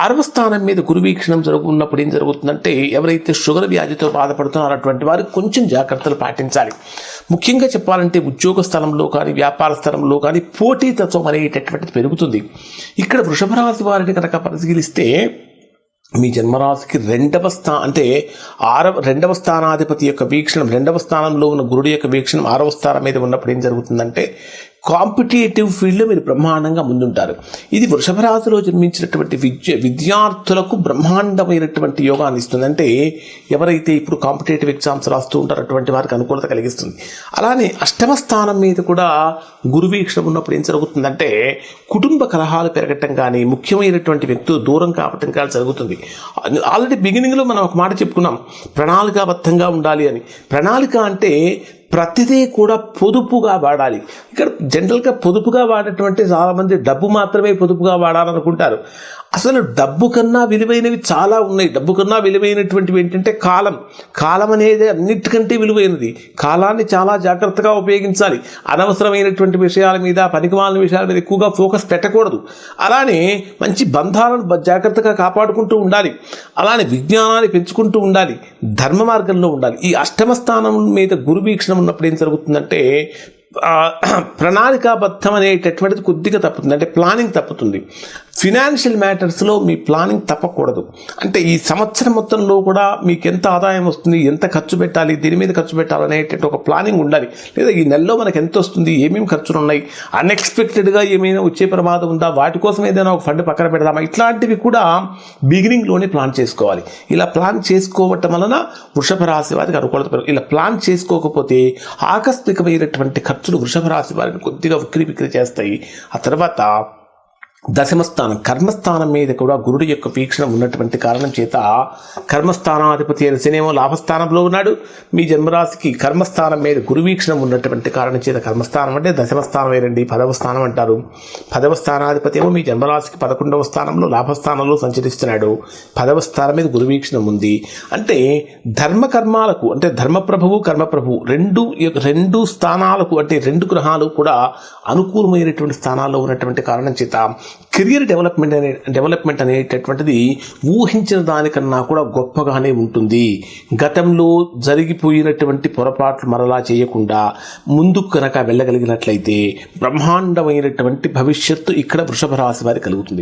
6వ స్థానం మీద గురు వీక్షణం జరుగుతున్నప్పుడు ఏం జరుగుతుందంటే ఎవరైతే షుగర్ వ్యాధితో బాధపడుతున్నారో అటువంటి వారు కొంచెం జాగ్రత్తలు పాటించాలి. ముఖ్యంగా చెప్పాలంటే ఉద్యోగ స్థలంలో కానీ వ్యాపార స్థలంలో కానీ పోటీతత్వం అనేటటువంటిది పెరుగుతుంది. ఇక్కడ వృషభ రాశి వారిని కనుక పరిశీలిస్తే మీ జన్మరాశికి రెండవ స్థానాధిపతి యొక్క వీక్షణం, 2వ స్థానంలో ఉన్న గురుడి యొక్క వీక్షణం 6వ స్థానం మీద ఉన్నప్పుడు ఏం జరుగుతుందంటే కాంపిటేటివ్ ఫీల్డ్లో మీరు బ్రహ్మాండంగా ముందుంటారు. ఇది వృషభ రాశిలో జన్మించినటువంటి విద్యార్థులకు బ్రహ్మాండమైనటువంటి యోగాన్ని ఇస్తుంది. అంటే ఎవరైతే ఇప్పుడు కాంపిటేటివ్ ఎగ్జామ్స్ రాస్తూ ఉంటారో అటువంటి వారికి అనుకూలత కలిగిస్తుంది. అలానే 8వ స్థానం మీద కూడా గురు వీక్షణం ఉన్నప్పుడు ఏం జరుగుతుందంటే కుటుంబ కలహాలు పెరగటం కానీ, ముఖ్యమైనటువంటి వ్యక్తులు దూరం కావటం కానీ జరుగుతుంది. ఆల్రెడీ బిగినింగ్లో మనం ఒక మాట చెప్పుకున్నాం, ప్రణాళికాబద్ధంగా ఉండాలి అని. ప్రణాళిక అంటే ప్రతిదీ కూడా పొదుపుగా వాడాలి. ఇక్కడ జనరల్గా పొదుపుగా వాడేటువంటి చాలామంది డబ్బు మాత్రమే పొదుపుగా వాడాలనుకుంటారు. అసలు డబ్బు కన్నా విలువైనవి చాలా ఉన్నాయి. డబ్బు కన్నా విలువైనటువంటివి ఏంటంటే కాలం అనేది అన్నిటికంటే విలువైనది. కాలాన్ని చాలా జాగ్రత్తగా ఉపయోగించాలి. అనవసరమైనటువంటి విషయాల మీద, పనికిమాలిన విషయాల మీద ఎక్కువగా ఫోకస్ పెట్టకూడదు. అలానే మంచి బంధాలను జాగ్రత్తగా కాపాడుకుంటూ ఉండాలి. అలానే విజ్ఞానాన్ని పెంచుకుంటూ ఉండాలి. ధర్మ మార్గంలో ఉండాలి. ఈ 8వ స్థానం మీద గురు వీక్షణం ఉన్నప్పుడు ఏం జరుగుతుందంటే ప్రణాళికాబద్ధం అనేటటువంటిది కొద్దిగా తప్పుతుంది. అంటే ప్లానింగ్ తప్పుతుంది. ఫినాన్షియల్ మ్యాటర్స్లో మీ ప్లానింగ్ తప్పకూడదు. అంటే ఈ సంవత్సరం మొత్తంలో కూడా మీకు ఎంత ఆదాయం వస్తుంది, ఎంత ఖర్చు పెట్టాలి, దీని మీద ఖర్చు పెట్టాలనేటువంటి ఒక ప్లానింగ్ ఉండాలి. లేదా ఈ నెలలో మనకు ఎంత వస్తుంది, ఏమేమి ఖర్చులు ఉన్నాయి, అన్ఎక్స్పెక్టెడ్గా ఏమైనా వచ్చే ప్రమాదం ఉందా, వాటి కోసం ఏదైనా ఒక ఫండ్ పక్కన పెడదామా, ఇట్లాంటివి కూడా బిగినింగ్లోనే ప్లాన్ చేసుకోవాలి. ఇలా ప్లాన్ చేసుకోవటం వలన వృషభ రాశి వారికి అనుకూలత పెరుగుతుంది. ఇలా ప్లాన్ చేసుకోకపోతే ఆకస్మికమైనటువంటి ఖర్చులు వృషభ రాశి వారిని కొద్దిగా ఉక్కిరి చేస్తాయి. ఆ తర్వాత 10వ స్థానం కర్మస్థానం మీద కూడా గురుడి యొక్క వీక్షణం ఉన్నటువంటి కారణం చేత కర్మస్థానాధిపతి అయిన శనేమో లాభస్థానంలో ఉన్నాడు. మీ జన్మరాశికి కర్మస్థానం మీద గురు వీక్షణం ఉన్నటువంటి కారణం చేత కర్మస్థానం అంటే 10వ స్థానం వేరండి, 10వ స్థానం అంటారు. 10వ స్థానాధిపతి ఏమో మీ జన్మరాశికి 11వ స్థానంలో లాభస్థానంలో సంచరిస్తున్నాడు. 10వ స్థానం మీద గురు వీక్షణం ఉంది. అంటే ధర్మకర్మాలకు, అంటే ధర్మప్రభువు కర్మప్రభువు రెండు స్థానాలకు, అంటే 2 గ్రహాలు కూడా అనుకూలమైనటువంటి స్థానాల్లో ఉన్నటువంటి కారణం చేత కెరియర్ డెవలప్మెంట్ అనేటటువంటిది ఊహించిన దానికన్నా కూడా గొప్పగానే ఉంటుంది. గతంలో జరిగిపోయినటువంటి పొరపాట్లు మరలా చేయకుండా ముందుకు కనుక వెళ్ళగలిగినట్లయితే బ్రహ్మాండమైనటువంటి భవిష్యత్తు ఇక్కడ వృషభ రాశి వారికి కలుగుతుంది.